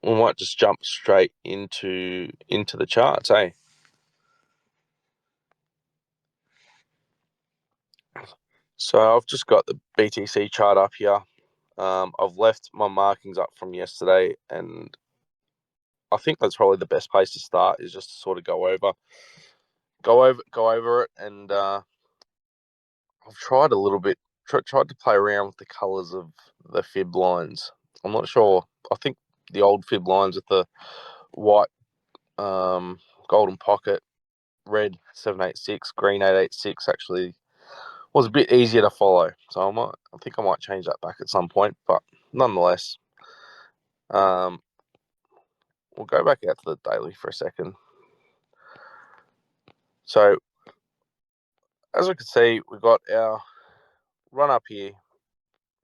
we might just jump straight into the charts, eh? So I've just got the BTC chart up here. I've left my markings up from yesterday, and I think that's probably the best place to start, is just to sort of go over it. And I've tried a little bit, tried to play around with the colours of the fib lines. I'm not sure. I think the old fib lines with the white golden pocket, red 786, green 886 actually was a bit easier to follow. So I think I might change that back at some point. But nonetheless, we'll go back out to the daily for a second. So as we can see, we've got our run up here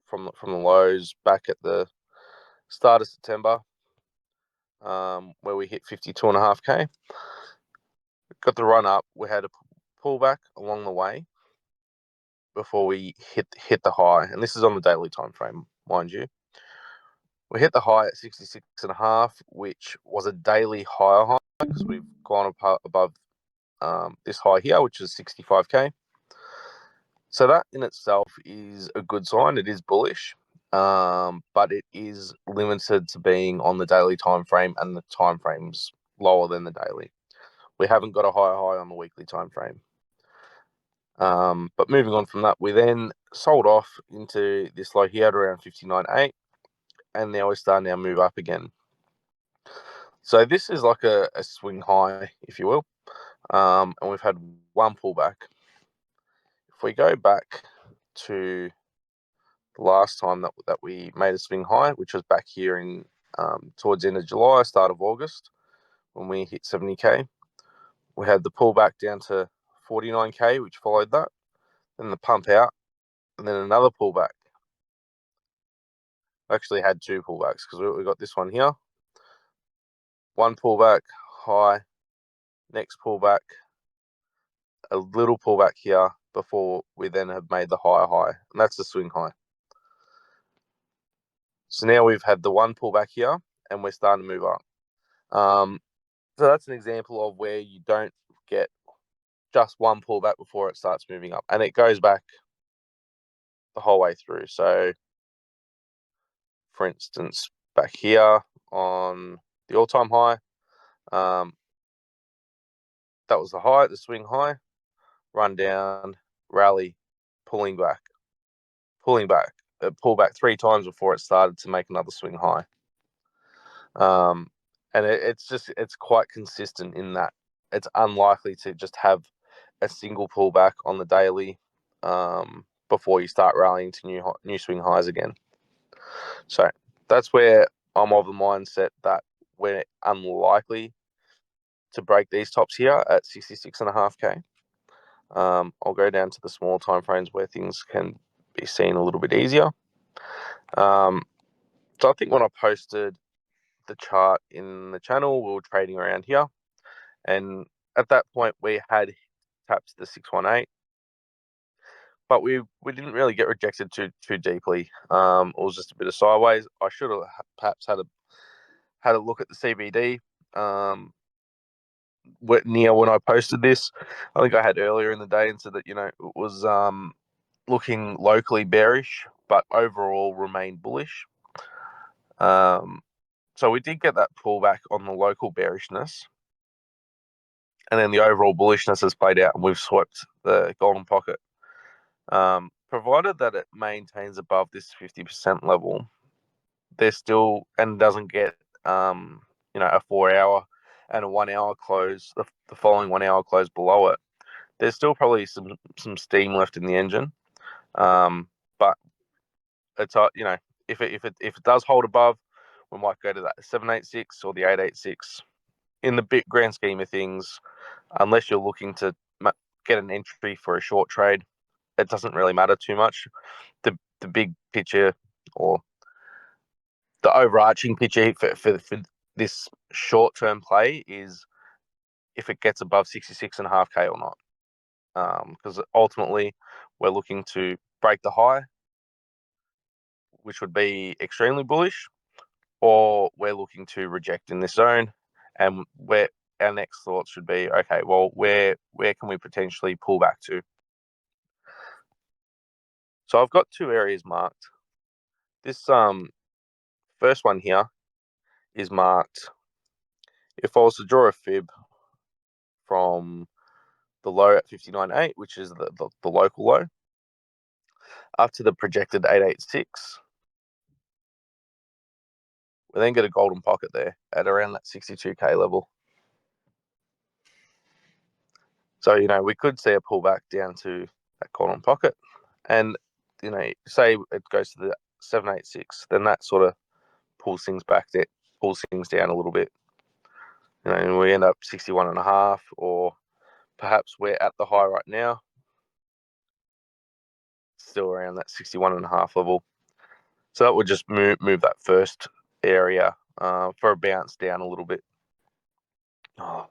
from the lows back at the start of September, where we hit 52.5k. Got the run up. We had a pullback along the way before we hit the high, and this is on the daily time frame, mind you. We hit the high at 66.5, which was a daily higher high because we've gone above this high here, which is 65k. So that in itself is a good sign. It is bullish, but it is limited to being on the daily time frame, and the time frame's lower than the daily. We haven't got a higher high on the weekly time frame. But moving on from that, we then sold off into this low here at around 59.8, and now we're starting our move up again. So this is like a swing high, if you will, and we've had one pullback. If we go back to the last time that we made a swing high, which was back here in towards the end of July, start of August, when we hit 70k, we had the pullback down to 49k, which followed that, then the pump out, and then another pullback. Actually had two pullbacks because we got this one here. One pullback, high, next pullback, a little pullback here before we then have made the higher high. And that's the swing high. So now we've had the one pullback here and we're starting to move up. So that's an example of where you don't get just one pullback before it starts moving up. And it goes back the whole way through. So for instance, back here on the all-time high, that was the high, the swing high, run down, rally, pulling back, pull back three times before it started to make another swing high. And it's quite consistent in that it's unlikely to just have a single pullback on the daily before you start rallying to new swing highs again. So that's where I'm of the mindset that we're unlikely to break these tops here at 66.5k. I'll go down to the small time frames where things can be seen a little bit easier. So I think when I posted the chart in the channel, we were trading around here, and at that point we had tapped the 618, but we didn't really get rejected too deeply. It was just a bit of sideways. I should have perhaps had a look at the CBD near when I posted this. I think I had earlier in the day and said that it was looking locally bearish, but overall remained bullish. So we did get that pullback on the local bearishness, and then the overall bullishness has played out, and we've swept the golden pocket. Provided that it maintains above this 50% level, there's still, and doesn't get a 4-hour and a 1-hour close, the following 1-hour close below it, there's still probably some steam left in the engine. But it's if it does hold above, we might go to that 786 or the 886. In the big grand scheme of things, unless you're looking to get an entry for a short trade, it doesn't really matter too much. The big picture, or the overarching picture for this short-term play, is if it gets above 66.5k or not. Because ultimately we're looking to break the high, which would be extremely bullish, or we're looking to reject in this zone, and where our next thought should be, okay, well, where can we potentially pull back to? So I've got two areas marked. This first one here is marked. If I was to draw a fib from the low at 59.8, which is the local low, up to the projected 886, we then get a golden pocket there at around that 62K level. So, we could see a pullback down to that golden pocket. And, say it goes to the 786, then that sort of pulls things back, pulls things down a little bit. And we end up 61.5, or perhaps we're at the high right now, still around that 61.5 level. So that would just move that first area for a bounce down a little bit. Oh.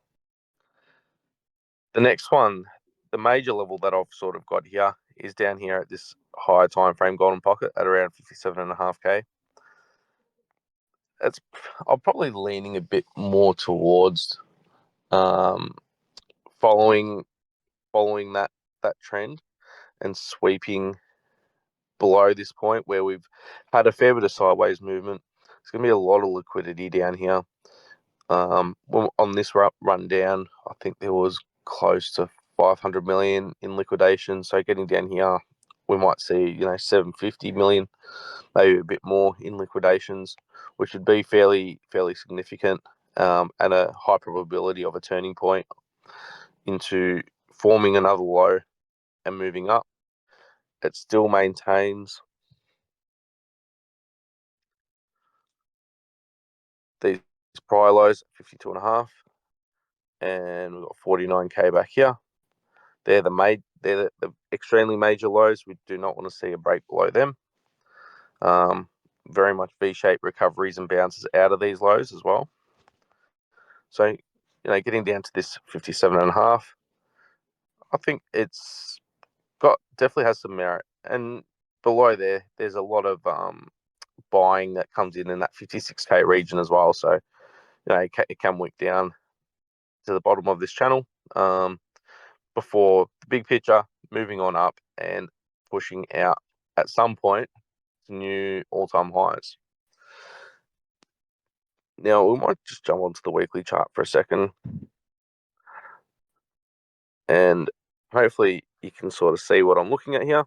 The next one, the major level that I've sort of got here, is down here at this higher time frame golden pocket at around 57.5K. I'm probably leaning a bit more towards following that trend and sweeping below this point where we've had a fair bit of sideways movement. There's going to be a lot of liquidity down here. On this run down, I think there was close to 500 million in liquidation. So getting down here, we might see 750 million, maybe a bit more in liquidations, which would be fairly significant, and a high probability of a turning point into forming another low and moving up. It still maintains these prior lows at 52.5, and we've got 49K back here. They're the extremely major lows. We do not want to see a break below them. Very much V-shaped recoveries and bounces out of these lows as well. So, getting down to this 57.5, I think it's definitely has some merit. And below there's a lot of buying that comes in that 56K region as well. So, it can wick down to the bottom of this channel before the big picture moving on up and pushing out at some point to new all-time highs. Now, we might just jump onto the weekly chart for a second, and hopefully you can sort of see what I'm looking at here.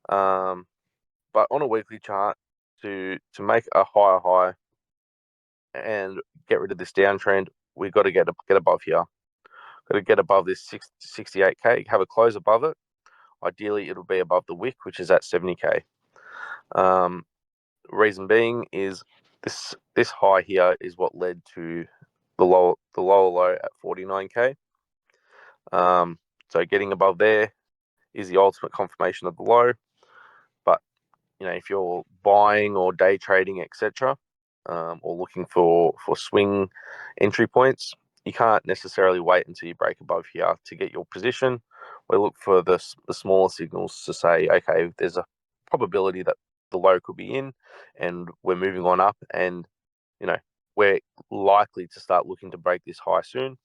But on a weekly chart, to make a higher high and get rid of this downtrend, we've got to get above here. Got to get above this 68K, have a close above it. Ideally, it'll be above the wick, which is at 70K. Reason being is this high here is what led to the lower low at 49K. So getting above there is the ultimate confirmation of the low. But if you're buying or day trading, etc., or looking for swing entry points, you can't necessarily wait until you break above here to get your position. We look for the smaller signals to say, okay, there's a probability that the low could be in, and we're moving on up, and we're likely to start looking to break this high soon.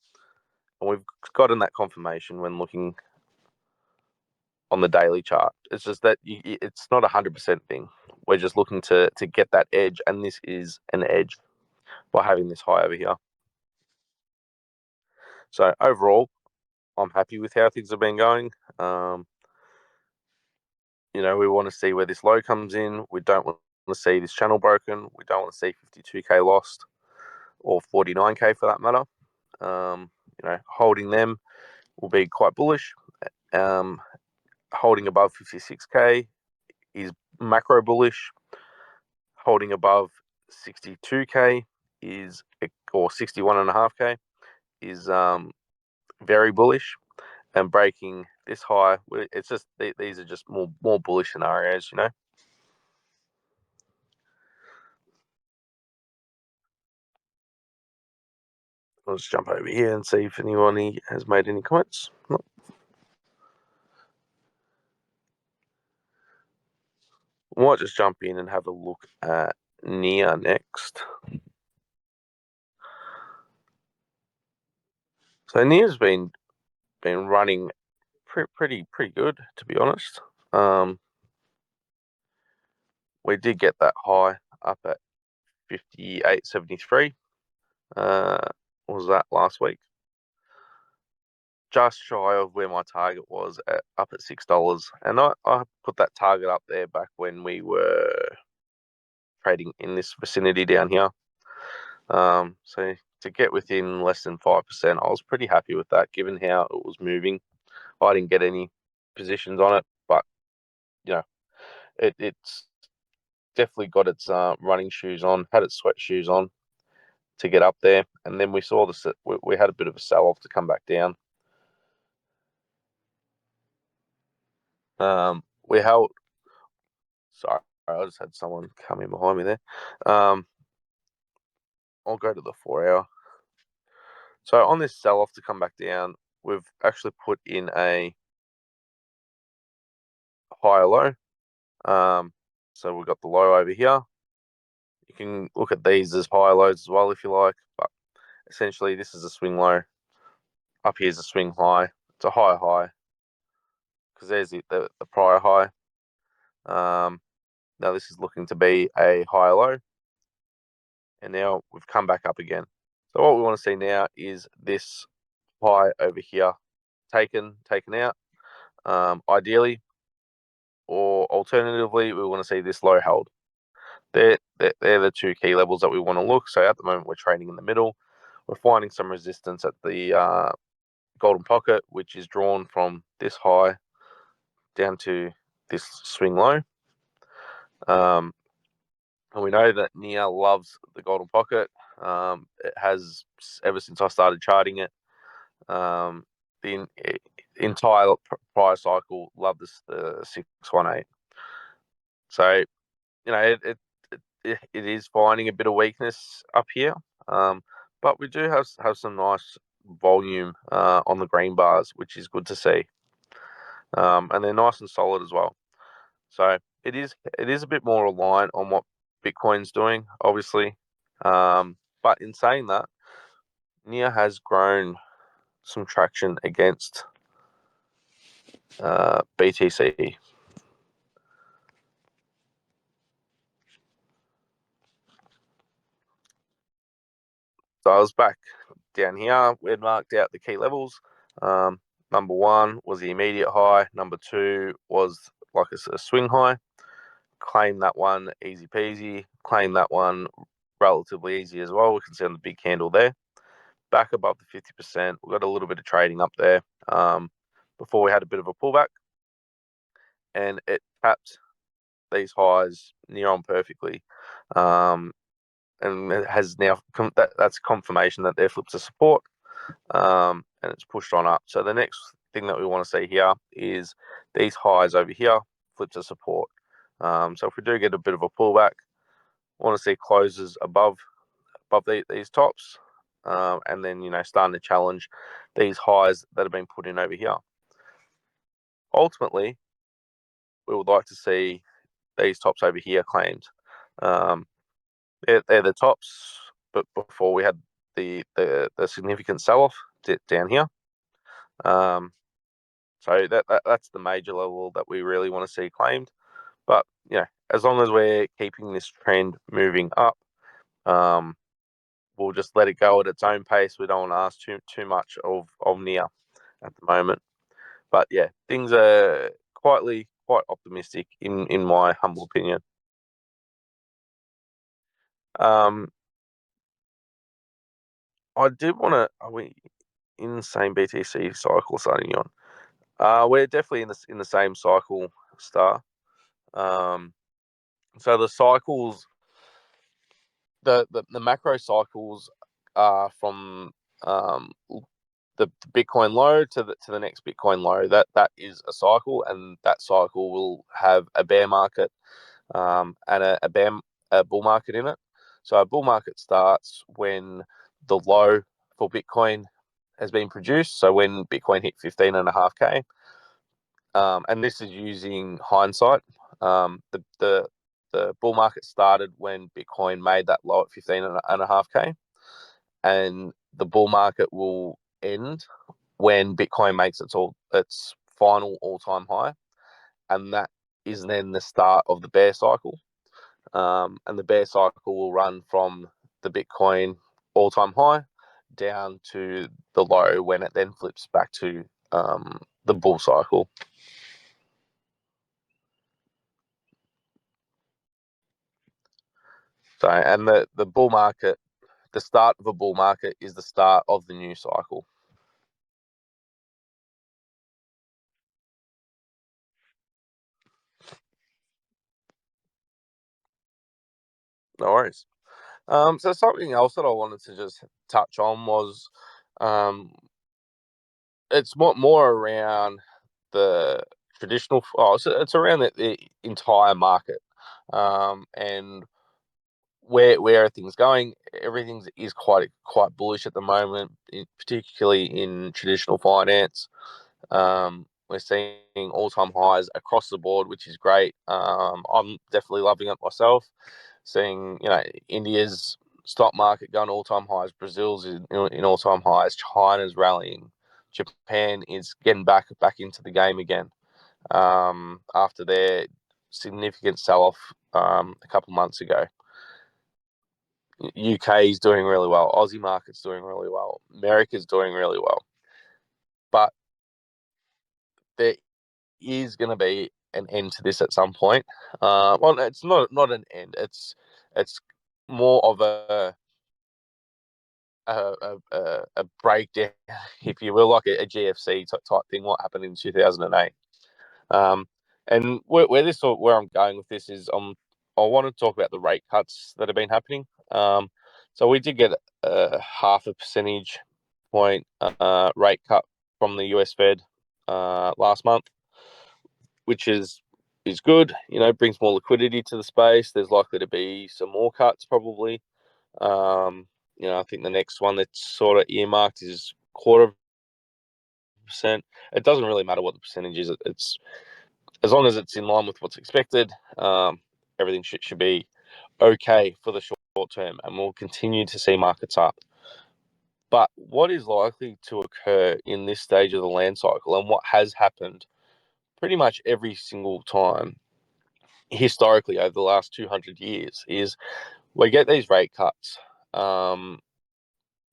And we've gotten that confirmation when looking on the daily chart. It's just that it's not 100% thing. We're just looking to get that edge, and this is an edge by having this high over here. So overall, I'm happy with how things have been going. We want to see where this low comes in. We don't want to see this channel broken. We don't want to see 52K lost, or 49K for that matter. Holding them will be quite bullish. Holding above 56K is macro bullish. Holding above 62K or 61.5K is very bullish, and breaking this high, it's just these are just more bullish scenarios. Let's jump over here and see if anyone has made any comments. Nope. We might just jump in and have a look at NIA next. So NIA's been running pretty good, to be honest. We did get that high up at 58.73. Was that last week? Just shy of where my target was up at $6, and I put that target up there back when we were trading in this vicinity down here. So to get within less than 5%, I was pretty happy with that, given how it was moving. I didn't get any positions on it, but you know, it's definitely got its running shoes on, had its sweat shoes on to get up there, and then we saw we had a bit of a sell off to come back down. We held. Sorry, I just had someone come in behind me there. I'll go to the 4 hour. So on this sell off to come back down, we've actually put in a higher low. So we've got the low over here. You can look at these as higher lows as well if you like, but essentially this is a swing low. Up here is a swing high. It's a higher high because there's the prior high. Now this is looking to be a higher low, and now we've come back up again. So what we want to see now is this high over here taken out, ideally, or alternatively, we want to see this low held. They're the two key levels that we want to look. So at the moment, we're trading in the middle. We're finding some resistance at the golden pocket, which is drawn from this high down to this swing low. And we know that NIA loves the golden pocket. It has ever since I started charting it. The entire prior cycle loved the 618. So it is finding a bit of weakness up here, but we do have some nice volume on the green bars, which is good to see, and they're nice and solid as well. So it is a bit more aligned on what Bitcoin's doing, obviously, but in saying that, NIA has grown some traction against BTC. So I was back down here. We had marked out the key levels. Number one was the immediate high. Number two was like a swing high. Claim that one easy peasy. Claim that one relatively easy as well. We can see on the big candle there. Back above the 50%. We got a little bit of trading up there before we had a bit of a pullback. And it tapped these highs near on perfectly. And it has now that's confirmation that they're flipped to support, and it's pushed on up. So the next thing that we want to see here is these highs over here flip to support. So if we do get a bit of a pullback, we want to see closes above these tops, and then starting to challenge these highs that have been put in over here. Ultimately, we would like to see these tops over here claimed. They're the tops, but before we had the significant sell-off down here. So that's the major level that we really want to see claimed. But as long as we're keeping this trend moving up, we'll just let it go at its own pace. We don't want to ask too much of NIA at the moment. But yeah, things are quite optimistic in my humble opinion. I did want to. Are we in the same BTC cycle starting on? We're definitely in the same cycle, Star. So the cycles, the macro cycles are from the Bitcoin low to the next Bitcoin low. That is a cycle, and that cycle will have a bear market and a bull market in it. So a bull market starts when the low for Bitcoin has been produced. So when Bitcoin hit 15.5K, and this is using hindsight. The the bull market started when Bitcoin made that low at 15.5K, and the bull market will end when Bitcoin makes its final all-time high, and that is then the start of the bear cycle. And the bear cycle will run from the Bitcoin all-time high down to the low, when it then flips back to the bull cycle. So, and the bull market, the start of a bull market is the start of the new cycle. No worries. So something else that I wanted to just touch on was, it's more around the traditional. Oh, so it's around the entire market, and where are things going? Everything is quite bullish at the moment, particularly in traditional finance. We're seeing all-time highs across the board, which is great. I'm definitely loving it myself. Seeing, India's stock market going all-time highs, Brazil's in all-time highs, China's rallying, Japan is getting back into the game again, after their significant sell-off a couple months ago. UK is doing really well. Aussie market's doing really well. America's doing really well. But there is going to be an end to this at some point. Well, it's not an end. It's more of a breakdown, if you will, like a GFC type thing. What happened in 2008? And where I'm going with this is, I want to talk about the rate cuts that have been happening. So we did get a 0.5 percentage point rate cut from the US Fed last month, which is good. Brings more liquidity to the space. There's likely to be some more cuts probably. I think the next one that's sort of earmarked is 0.25%. It doesn't really matter what the percentage is. It's as long as it's in line with what's expected. Everything should be okay for the short term, and we'll continue to see markets up. But what is likely to occur in this stage of the land cycle, and what has happened pretty much every single time historically over the last 200 years, is we get these rate cuts,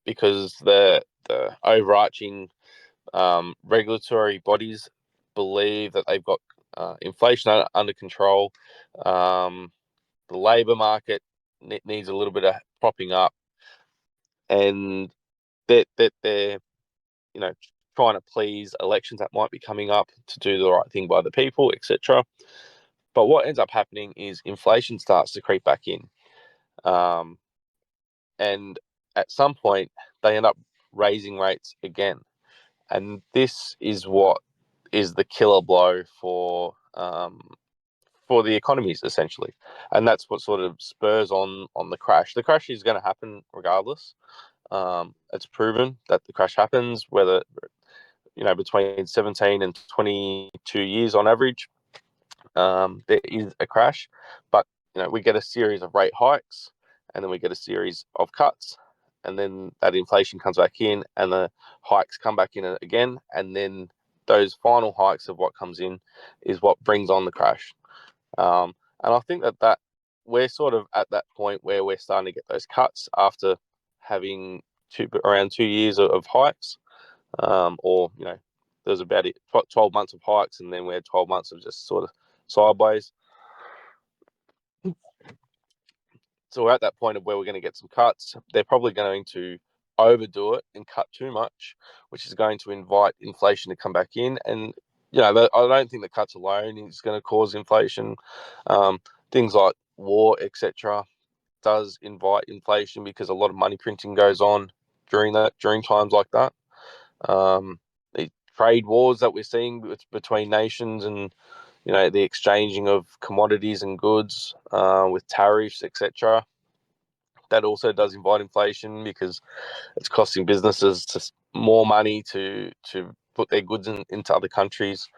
because the overarching regulatory bodies believe that they've got inflation under control. The labour market needs a little bit of propping up, and they're trying to please elections that might be coming up to do the right thing by the people, etc. But what ends up happening is inflation starts to creep back in, and at some point they end up raising rates again, and this is what is the killer blow for the economies, essentially. And that's what sort of spurs on the crash. The crash is going to happen regardless. It's proven that the crash happens, whether between 17 and 22 years on average, there is a crash. But we get a series of rate hikes, and then we get a series of cuts, and then that inflation comes back in, and the hikes come back in again, and then those final hikes of what comes in is what brings on the crash. And I think that we're sort of at that point where we're starting to get those cuts after having around 2 years of hikes, or there's about 12 months of hikes, and then we had 12 months of just sort of sideways. So we're at that point of where we're going to get some cuts. They're probably going to overdo it and cut too much, which is going to invite inflation to come back in. And I don't think the cuts alone is going to cause inflation. Things like war, etc., does invite inflation, because a lot of money printing goes on during times like that. The trade wars that we're seeing between nations, and the exchanging of commodities and goods, with tariffs, etc., that also does invite inflation, because it's costing businesses more money to put their goods into other countries.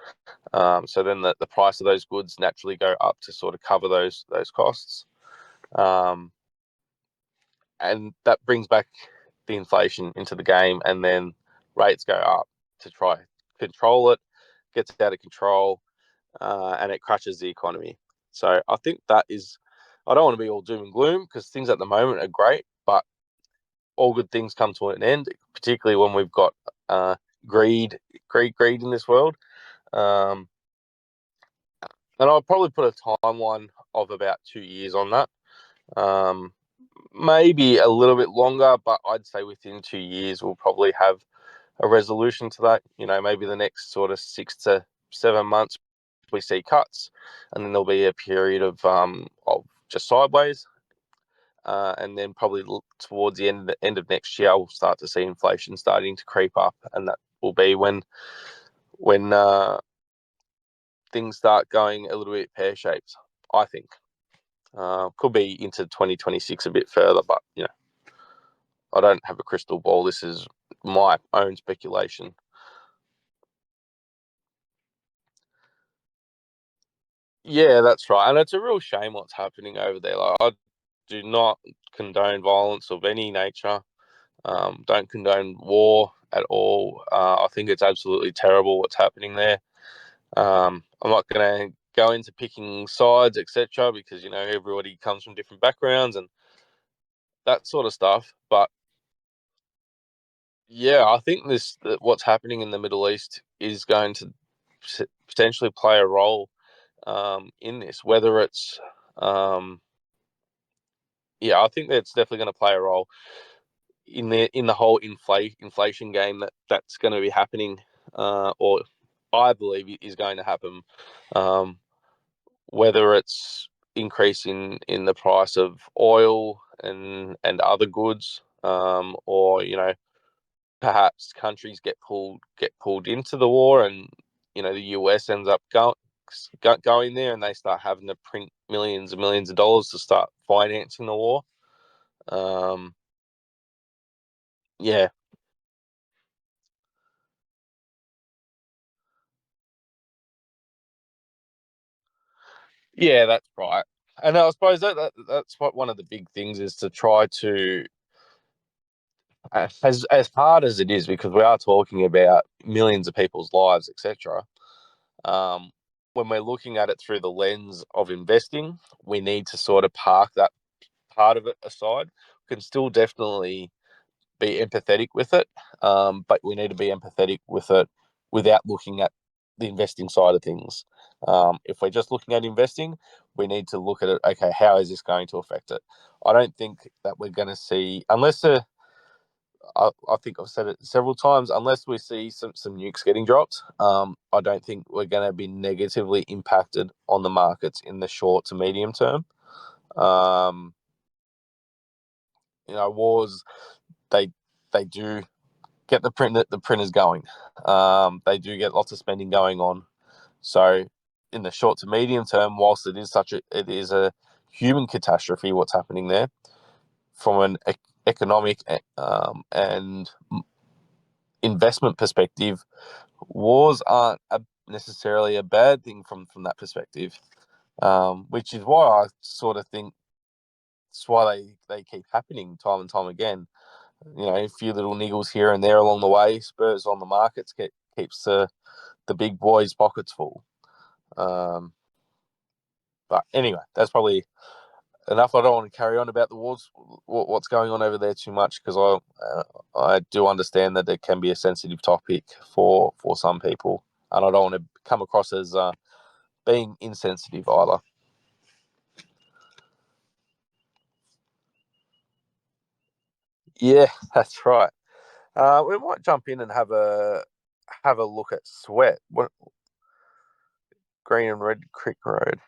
So then the price of those goods naturally go up to sort of cover those costs. And that brings back the inflation into the game, and then rates go up to try control it, gets out of control, and it crashes the economy. So I think that is, I don't want to be all doom and gloom because things at the moment are great, but all good things come to an end, particularly when we've got greed in this world. Um, and I'll probably put a timeline of about 2 years on that. Maybe a little bit longer, but I'd say within 2 years we'll probably have a resolution to that. Maybe the next sort of 6 to 7 months we see cuts, and then there'll be a period of just sideways, and then probably towards the end of next year we'll start to see inflation starting to creep up, and that will be when things start going a little bit pear-shaped, I think. Could be into 2026 a bit further, but I don't have a crystal ball. This is my own speculation. Yeah, that's right. And it's a real shame what's happening over there. Like, I do not condone violence of any nature. Don't condone war at all. I think it's absolutely terrible what's happening there. I'm not going to go into picking sides, etc., because everybody comes from different backgrounds and that sort of stuff. But yeah, I think what's happening in the Middle East is going to potentially play a role in this. Whether it's yeah, I think that's definitely going to play a role in the whole inflation game that's going to be happening, or I believe is going to happen. Um, whether it's increase in the price of oil and other goods, or perhaps countries get pulled into the war, and the US ends up going there, and they start having to print millions and millions of dollars to start financing the war. Um, yeah, yeah, that's right. And I suppose that's what one of the big things is, to try to, as hard as it is, because we are talking about millions of people's lives, etc. Um, when we're looking at it through the lens of investing, we need to sort of park that part of it aside. We can still definitely be empathetic with it, but we need to be empathetic with it without looking at the investing side of things. If we're just looking at investing, we need to look at it. Okay, how is this going to affect it? I don't think that we're going to see, unless I think I've said it several times, unless we see some nukes getting dropped, I don't think we're going to be negatively impacted on the markets in the short to medium term. Um, wars, they they do get the printers going. They do get lots of spending going on. So in the short to medium term, whilst it is a human catastrophe, what's happening there, from an economic and investment perspective, wars aren't necessarily a bad thing from that perspective. Which is why I sort of think it's why they keep happening time and time again. A few little niggles here and there along the way spurs on the markets, keeps the big boys' pockets full. Um, but anyway, that's probably enough. I don't want to carry on about the wars, what's going on over there too much, because I do understand that it can be a sensitive topic for some people, and I don't want to come across as being insensitive either. Yeah, that's right. We might jump in and have a look at Sweat. What, Green and Red Creek Road.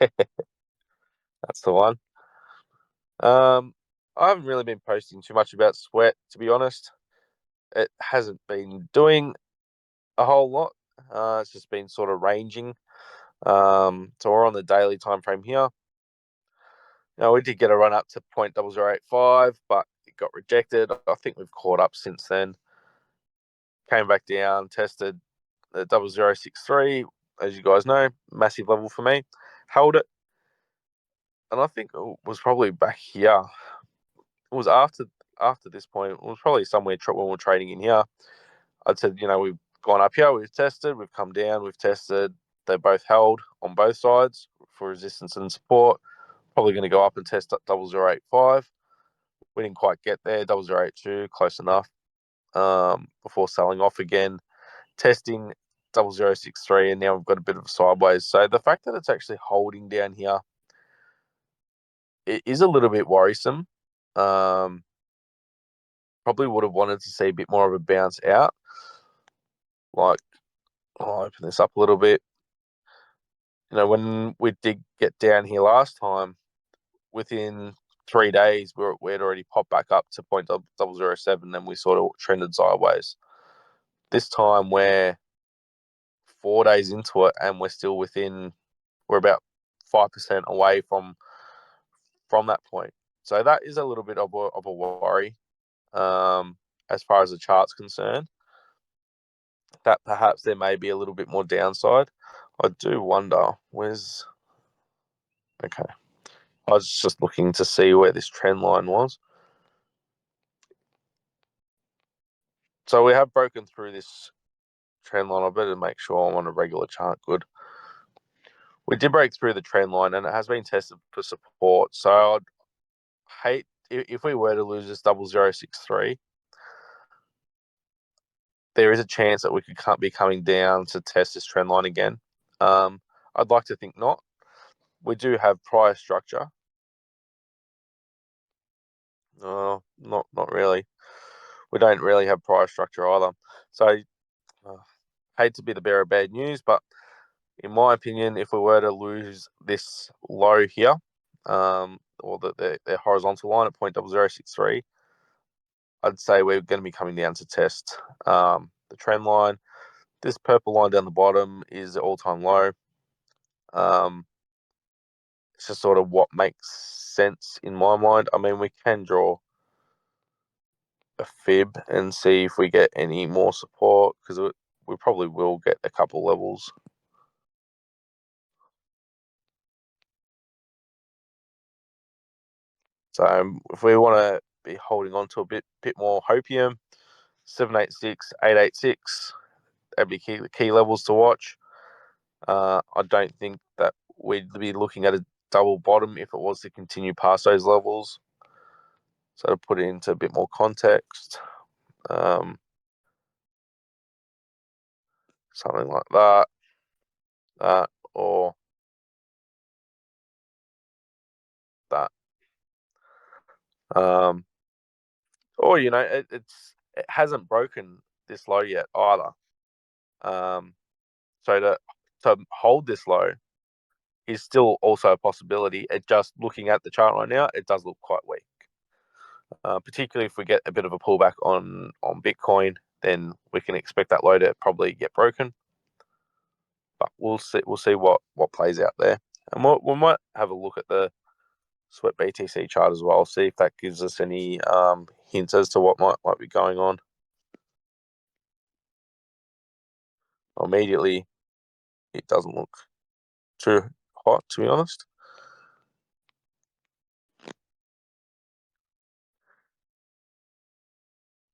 That's the one. I haven't really been posting too much about Sweat, to be honest. It hasn't been doing a whole lot. It's just been sort of ranging. So we're on the daily time frame here. We did get a run up to 0.0085, but it got rejected. I think we've caught up since then. came back down, tested the 0063, as you guys know, massive level for me. Held it, and I think it was probably back here. It was after this point. It was probably somewhere when we were trading in here. I'd said, we've gone up here, we've tested, we've come down, we've tested. They both held on both sides for resistance and support. Probably going to go up and test at 0085. We didn't quite get there. 0082, close enough. Before selling off again, testing 0063, and now we've got a bit of a sideways. So the fact that it's actually holding down here, it is a little bit worrisome. Probably would have wanted to see a bit more of a bounce out. Like, I'll open this up a little bit. When we did get down here last time, within 3 days, we'd already popped back up to 0.007, and we sort of trended sideways. This time, we're 4 days into it, and we're still we're about 5% away from that point. So that is a little bit of a worry as far as the chart's concerned, that perhaps there may be a little bit more downside. I do wonder, okay. I was just looking to see where this trend line was. So we have broken through this trend line. I better make sure I'm on a regular chart. Good. We did break through the trend line, and it has been tested for support. So I'd hate if we were to lose this 0063. There is a chance that we could be coming down to test this trend line again. I'd like to think not. We do have prior structure. Not really. We don't really have prior structure either. So, hate to be the bearer of bad news, but in my opinion, if we were to lose this low here, or the horizontal line at 0.0063, I'd say we're going to be coming down to test the trend line. This purple line down the bottom is the all-time low. It's just sort of what makes sense in my mind. I mean, we can draw a fib and see if we get any more support, because we probably will get a couple levels. So if we want to be holding on to a bit more hopium, 786, 886, that'd be key levels to watch. I don't think that we'd be looking at a double bottom if it was to continue past those levels. So to put it into a bit more context, something like that, or that. Or it hasn't broken this low yet either. So to hold this low is still also a possibility. It just looking at the chart right now, it does look quite weak. Particularly if we get a bit of a pullback on Bitcoin, then we can expect that low to probably get broken. But we'll see what plays out there, and we might have a look at the Sweat BTC chart as well, see if that gives us any hints as to what might be going on. Immediately, it doesn't look too hot, to be honest.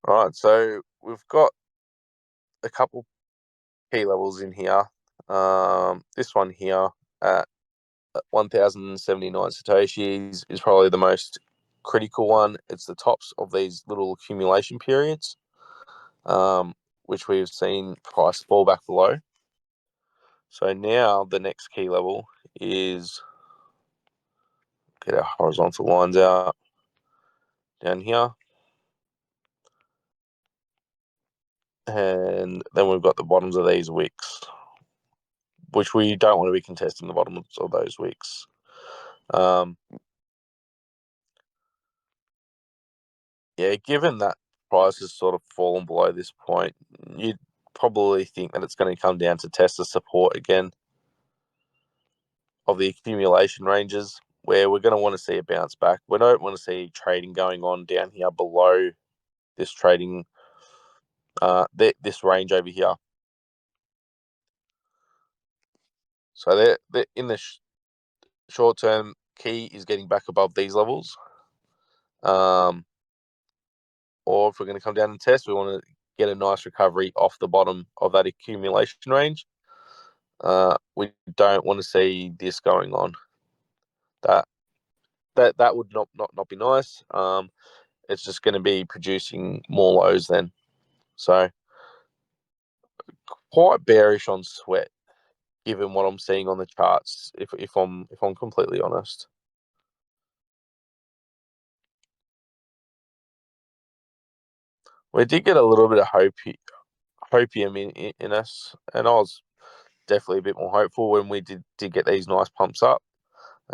All right, so we've got a couple key levels in here. This one here at 1,079 Satoshis is probably the most critical one. It's the tops of these little accumulation periods, which we've seen price fall back below. So now the next key level is, get our horizontal lines out down here. And then we've got the bottoms of these wicks, which we don't want to be contesting the bottoms of those wicks. Yeah, given that price has sort of fallen below this point, you'd probably think that it's going to come down to test the support again of the accumulation ranges, where we're going to want to see a bounce back. We don't want to see trading going on down here below this trading this range over here. So they're in the short term, key is getting back above these levels. Or if we're going to come down and test, we want to get a nice recovery off the bottom of that accumulation range. We don't want to see this going on. That would not be nice. It's just going to be producing more lows then. So quite bearish on sweat, given what I'm seeing on the charts. If I'm completely honest. We did get a little bit of hopium in us, and I was definitely a bit more hopeful when we did get these nice pumps up,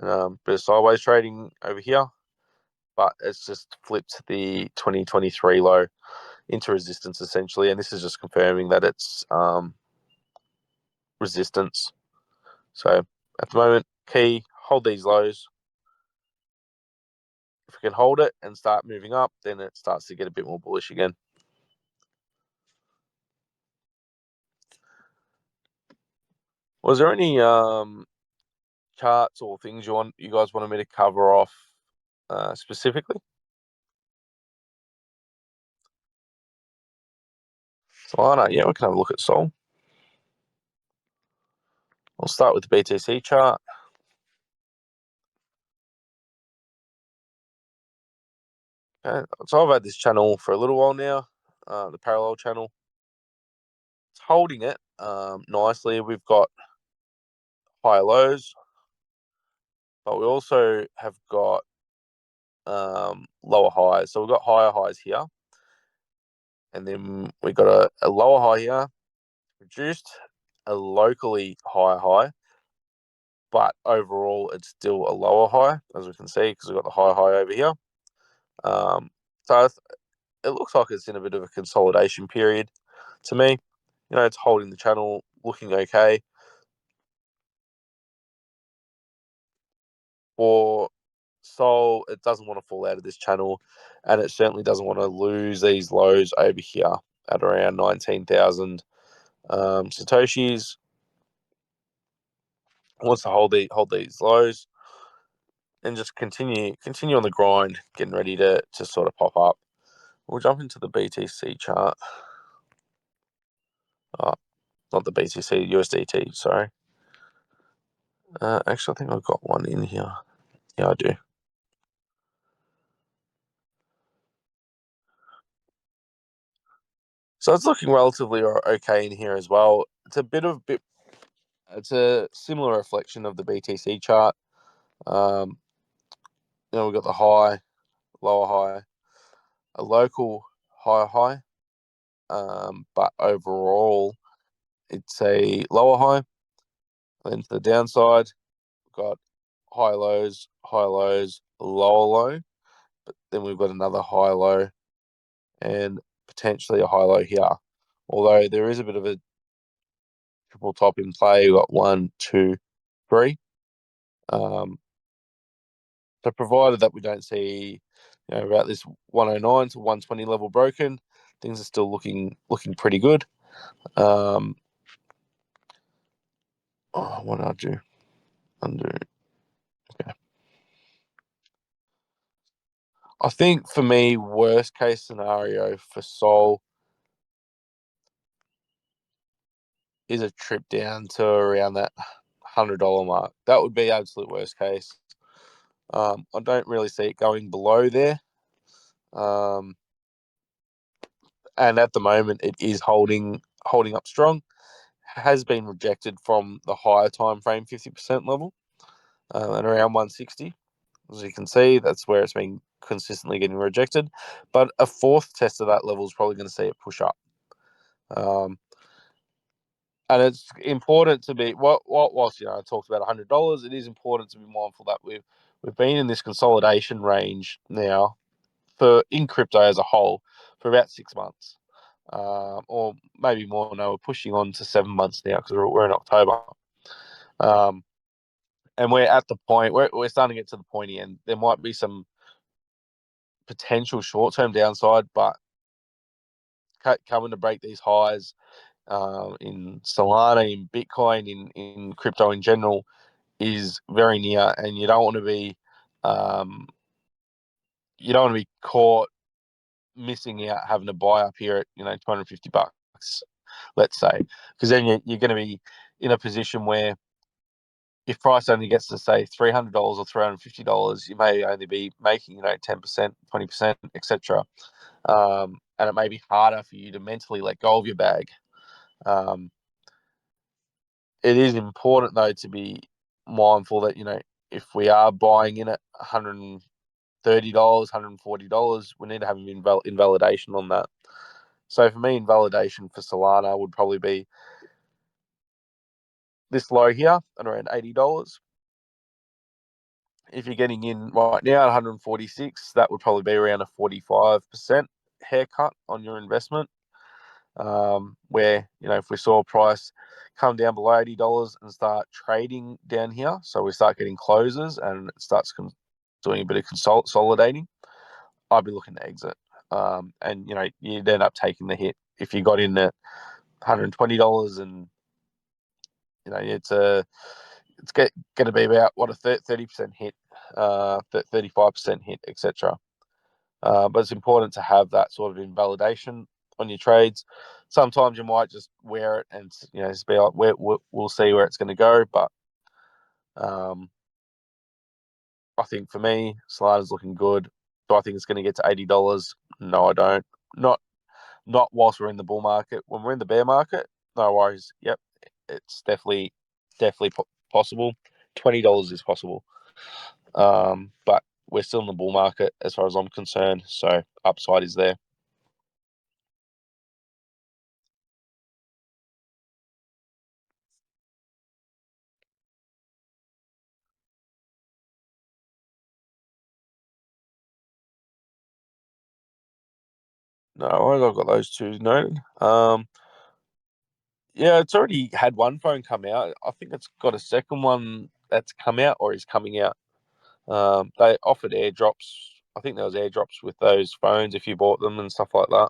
and bit of sideways trading over here, but it's just flipped the 2023 low into resistance essentially, and this is just confirming that it's resistance. So at the moment, key, hold these lows. If we can hold it and start moving up, then it starts to get a bit more bullish again. Was there any charts or things you guys wanted me to cover off specifically? Solana, yeah, we can have a look at Sol. I'll start with the BTC chart. Okay, so I've had this channel for a little while now, the parallel channel. It's holding it nicely. We've got high lows, but we also have got lower highs. So we've got higher highs here, and then we got a lower high here, reduced a locally higher high, but overall it's still a lower high, as we can see, because we've got the high over here. So it looks like it's in a bit of a consolidation period to me. It's holding the channel, looking okay. For Sol, it doesn't want to fall out of this channel, and it certainly doesn't want to lose these lows over here at around 19,000 Satoshis. It wants to hold these lows and just continue on the grind, getting ready to sort of pop up. We'll jump into the BTC chart. Oh, not the BTC, USDT, sorry. Actually, I think I've got one in here. Yeah, I do. So it's looking relatively okay in here as well. It's a similar reflection of the BTC chart. We've got the high, lower high, a local high, but overall it's a lower high. Then to the downside, we've got high lows, lower low, but then we've got another high low and potentially a high low here. Although there is a bit of a triple top in play. We've got 1, 2, 3. So provided that we don't see, about this 109 to 120 level broken, things are still looking pretty good. What did I do? Undo. Okay. I think for me, worst case scenario for Sol is a trip down to around that $100 mark. That would be absolute worst case. I don't really see it going below there. And at the moment, it is holding up strong. Has been rejected from the higher time frame 50% level at around 160. As you can see, that's where it's been consistently getting rejected. But a fourth test of that level is probably going to see it push up. And it's important to be whilst I talked about $100, it is important to be mindful that we've been in this consolidation range now in crypto as a whole for about 6 months, or maybe more. No, we're pushing on to 7 months now because we're in October, and we're at the point we're starting to get to the pointy end. There might be some potential short term downside, but coming to break these highs in Solana, in Bitcoin, in crypto in general, is very near, and you don't want to be caught missing out having to buy up here at $250, let's say, because then you're going to be in a position where if price only gets to say $300 or $350, you may only be making 10%, 20%, etc. And it may be harder for you to mentally let go of your bag. It is important though to be mindful that if we are buying in at $130, $140, we need to have invalidation on that. So for me, invalidation for Solana would probably be this low here at around $80. If you're getting in right now at 146, that would probably be around a 45% haircut on your investment. Where if we saw a price come down below $80 and start trading down here, so we start getting closes and it starts doing a bit of consolidating, I'd be looking to exit. And you'd end up taking the hit if you got in at $120, and it's going to be about what a 30% hit, 35% hit, etc. But it's important to have that sort of invalidation on your trades. Sometimes you might just wear it and just be like, we'll see where it's going to go. But I think for me, Solana's looking good. Do I think it's going to get to $80? No, I don't. Not whilst we're in the bull market. When we're in the bear market, no worries. Yep, it's definitely possible. $20 is possible. But we're still in the bull market as far as I'm concerned, so upside is there. No, I've got those two noted. Yeah, it's already had one phone come out. I think it's got a second one that's come out or is coming out. They offered airdrops. I think there was airdrops with those phones if you bought them and stuff like that.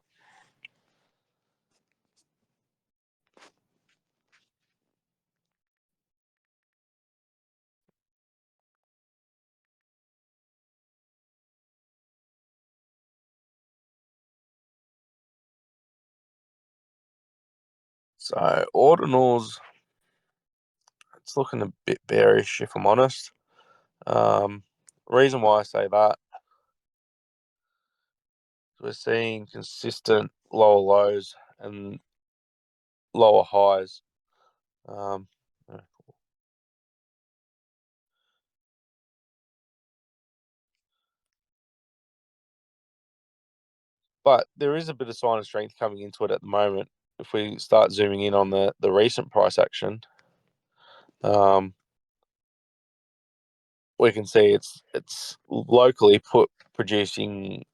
So ordinals, it's looking a bit bearish if I'm honest. Reason why I say that, we're seeing consistent lower lows and lower highs. Um, but there is a bit of sign of strength coming into it at the moment. If we start zooming in on the recent price action, we can see it's locally producing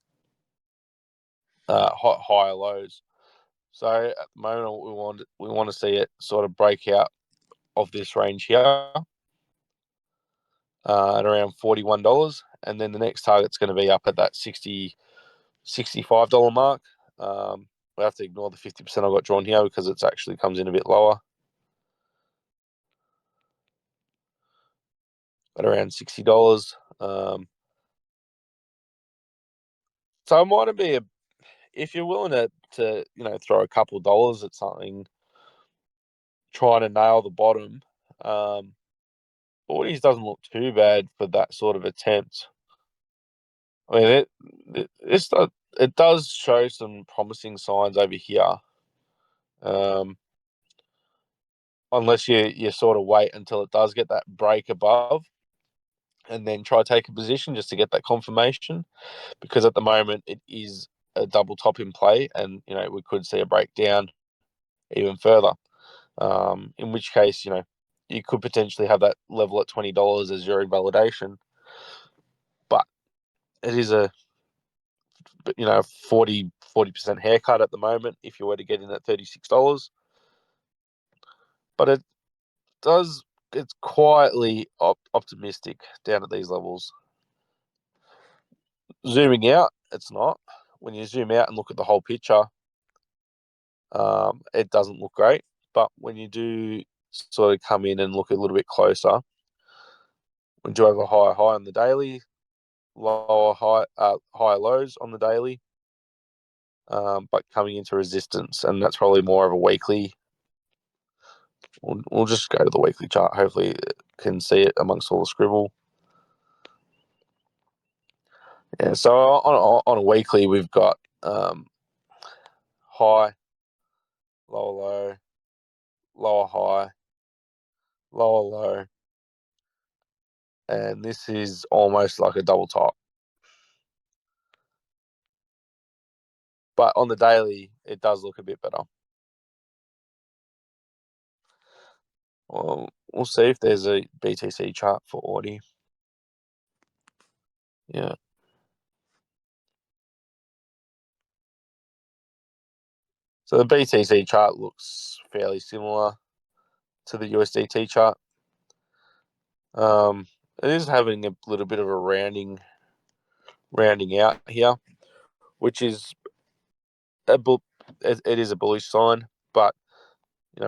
higher lows. So at the moment, we want to see it sort of break out of this range here at around $41, and then the next target's going to be up at that $65 mark. We have to ignore the 50% I got drawn here because it actually comes in a bit lower at around $60. So it might be if you're willing to throw a couple of dollars at something, trying to nail the bottom. ORDI doesn't look too bad for that sort of attempt. I mean, it does show some promising signs over here. Unless you sort of wait until it does get that break above and then try to take a position just to get that confirmation, because at the moment it is a double top in play, and we could see a breakdown even further. In which case, you could potentially have that level at $20 as your invalidation, but it is a 40% haircut at the moment if you were to get in at $36. But it's quietly optimistic down at these levels. Zooming out, it's not. When you zoom out and look at the whole picture, it doesn't look great. But when you do sort of come in and look a little bit closer, we do have a higher high on the daily, lower high, higher lows on the daily, but coming into resistance, and that's probably more of a weekly. We'll just go to the weekly chart. Hopefully, it can see it amongst all the scribble. Yeah, so on a weekly, we've got high, lower low, lower high, lower low, and this is almost like a double top. But on the daily, it does look a bit better. Well, we'll see if there's a BTC chart for ORDI. Yeah. So the BTC chart looks fairly similar to the USDT chart. It is having a little bit of a rounding out here, which is it is a bullish sign, but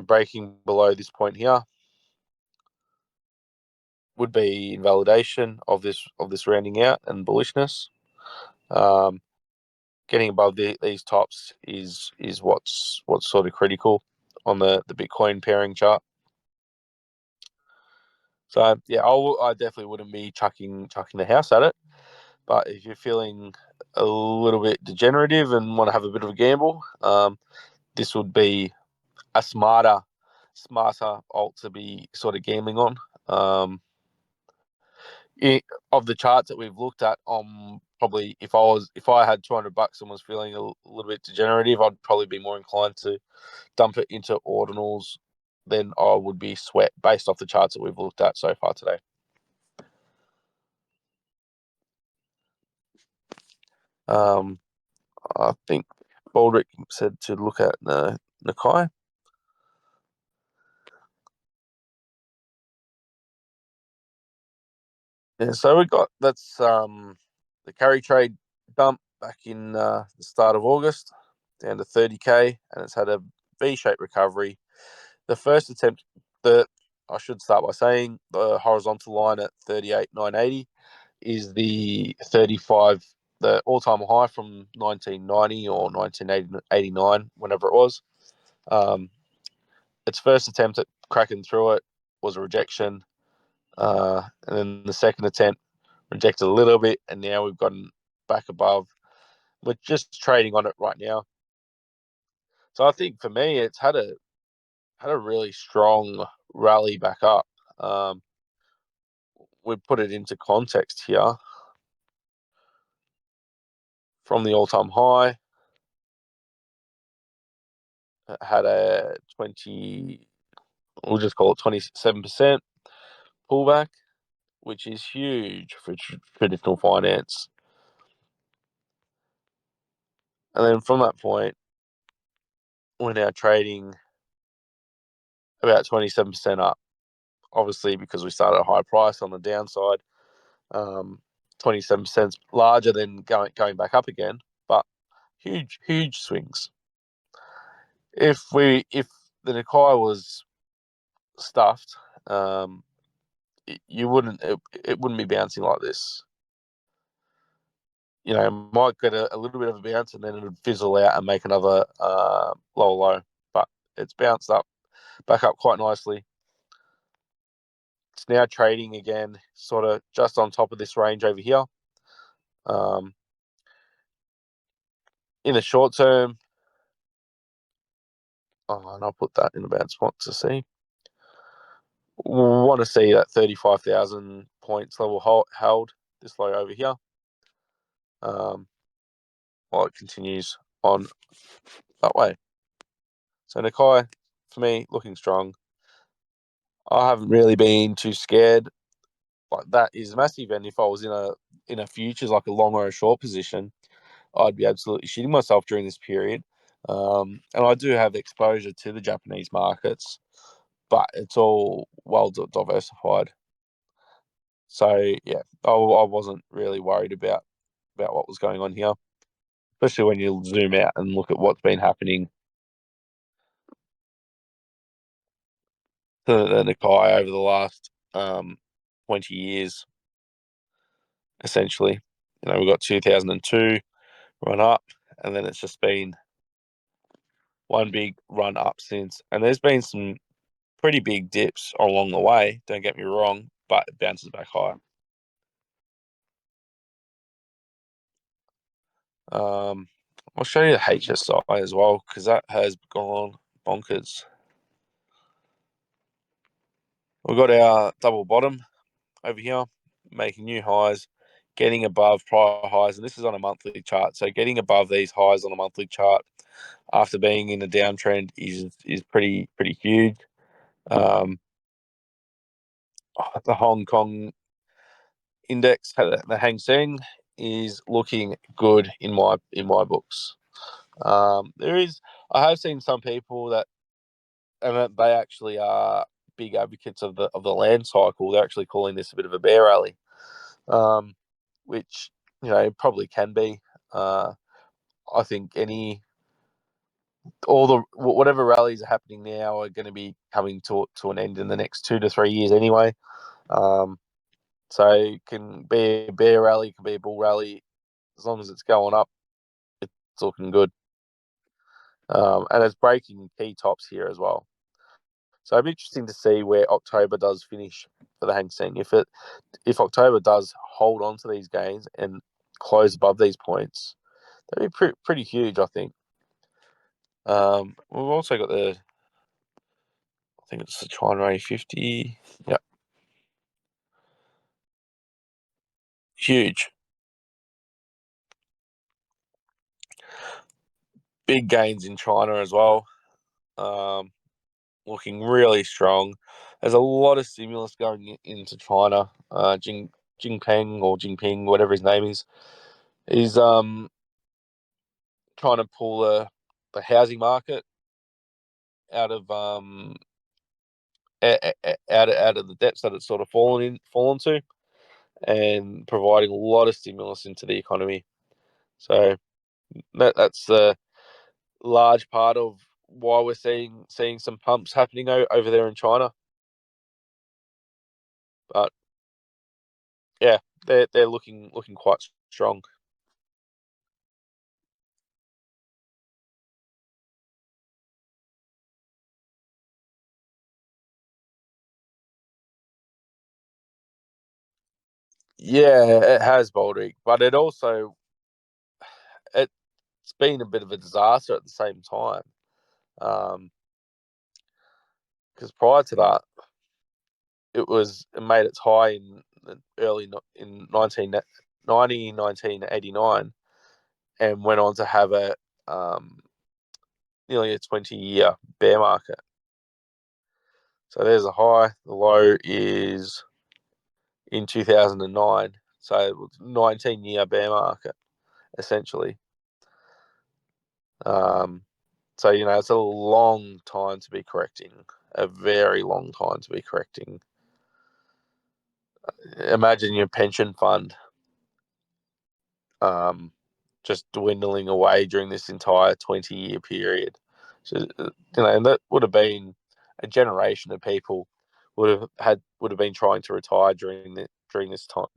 breaking below this point here would be invalidation of this rounding out and bullishness. Getting above these tops is what's sort of critical on the Bitcoin pairing chart. So yeah, I definitely wouldn't be chucking the house at it. But if you're feeling a little bit degenerative and want to have a bit of a gamble, this would be a smarter alt to be sort of gambling on. Of the charts that we've looked at, probably if I had $200 and was feeling a little bit degenerative, I'd probably be more inclined to dump it into ordinals than I would be sweat based off the charts that we've looked at so far today. I think Baldrick said to look at Nikkei. Yeah, so we got that's the carry trade dump back in the start of August down to 30K, and it's had a V-shaped recovery. The first attempt, I should start by saying the horizontal line at 38,980 is the 35, the all-time high from 1990 or 1989, whenever it was. Its first attempt at cracking through it was a rejection, and then the second attempt rejected a little bit, and now we've gotten back above. We're just trading on it right now. So I think for me, it's had a really strong rally back up. We put it into context here from the all-time high. It had a 20, we'll just call it 27% pullback, which is huge for traditional finance. And then from that point, we're now trading about 27% up. Obviously, because we started at a high price on the downside, 27% larger than going back up again, but huge swings. If the Nikkei was stuffed, you wouldn't it wouldn't be bouncing like this. It might get a little bit of a bounce and then it would fizzle out and make another lower low, but it's bounced up back up quite nicely. It's now trading again, sort of just on top of this range over here. In the short term, and I'll put that in a bad spot to see. We want to see that 35,000 points level held this low over here. While it continues on that way. So Nikkei, for me, looking strong. I haven't really been too scared. Like, that is massive, and if I was in a futures, like a long or a short position, I'd be absolutely shitting myself during this period. And I do have exposure to the Japanese markets, but it's all well diversified. So yeah, I wasn't really worried about what was going on here, especially when you zoom out and look at what's been happening the Nikkei over the last 20 years, essentially. We got 2002 run up, and then it's just been one big run up since. And there's been some pretty big dips along the way, don't get me wrong, but it bounces back high. Um, I'll show you the HSI as well, because that has gone bonkers. We've got our double bottom over here, making new highs, getting above prior highs, and this is on a monthly chart. So getting above these highs on a monthly chart after being in a downtrend is pretty huge. The Hong Kong index, the Hang Seng, is looking good in my books. I have seen some people and they actually are big advocates of the land cycle. They're actually calling this a bit of a bear rally, which probably can be. I think all the whatever rallies are happening now are going to be coming to an end in the next 2 to 3 years anyway. So it can be a bear rally, it can be a bull rally, as long as it's going up, it's looking good. And it's breaking key tops here as well. So it'll be interesting to see where October does finish for the Hang Seng. If October does hold on to these gains and close above these points, that'd be pretty huge, I think. We've also got I think it's the China A50. Yeah, huge. Big gains in China as well. Um, Looking really strong. There's a lot of stimulus going into China. Jinping, whatever his name is trying to pull the housing market out of out of the depths that it's sort of fallen to, and providing a lot of stimulus into the economy. So that's the large part of why we're seeing some pumps happening over there in China. But yeah, they're looking quite strong. Yeah, it has Baltic, but it's been a bit of a disaster at the same time. Because prior to that, it made its high in early in 1989, and went on to have a nearly a 20-year bear market. So there's a high. The low is in 2009. So it was 19-year bear market essentially. Um, so it's a long time to be correcting, a very long time to be correcting. Imagine your pension fund um, just dwindling away during this entire 20-year period. So, and that would have been a generation of people would have been trying to retire during this time,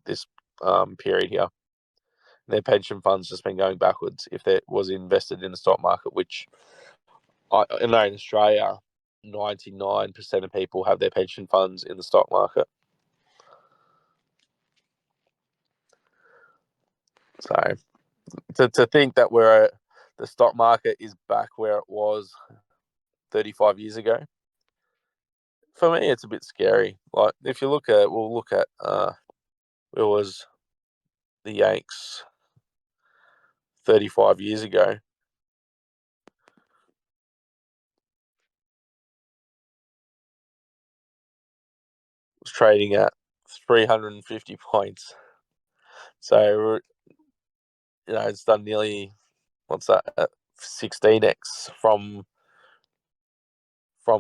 this period here. Their pension funds just been going backwards if that was invested in the stock market, which I know in Australia, 99% of people have their pension funds in the stock market. So to think that the stock market is back where it was 35 years ago, for me, it's a bit scary. Like if we'll look at it was the Yanks 35 years ago was trading at 350 points. So it's done nearly, what's that, 16x from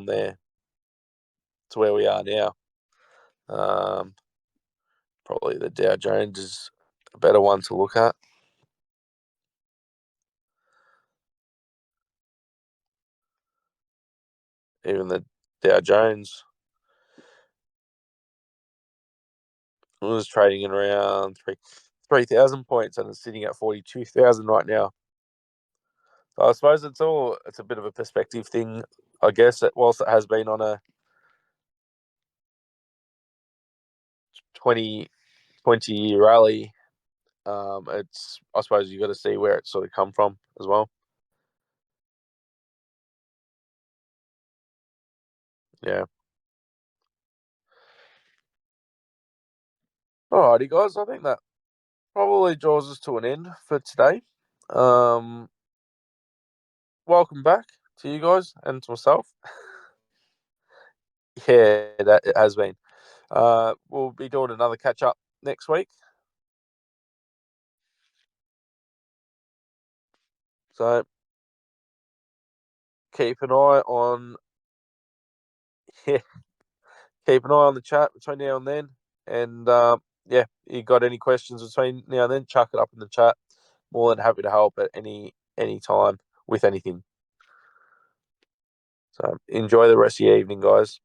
there to where we are now. Um, Probably the Dow Jones is a better one to look at. Even the Dow Jones was trading at around 3,000 points and it's sitting at 42,000 right now. So I suppose it's a bit of a perspective thing, I guess. Whilst it has been on a 20 year rally, it's I suppose you got to see where it's sort of come from as well. Yeah. Alrighty, guys. I think that probably draws us to an end for today. Um, Welcome back to you guys and to myself. Yeah, that it has been. We'll be doing another catch up next week. So keep an eye on yeah, keep an eye on the chat between now and then. And yeah, you got any questions between now and then, chuck it up in the chat. More than happy to help at any time with anything. So enjoy the rest of your evening, guys.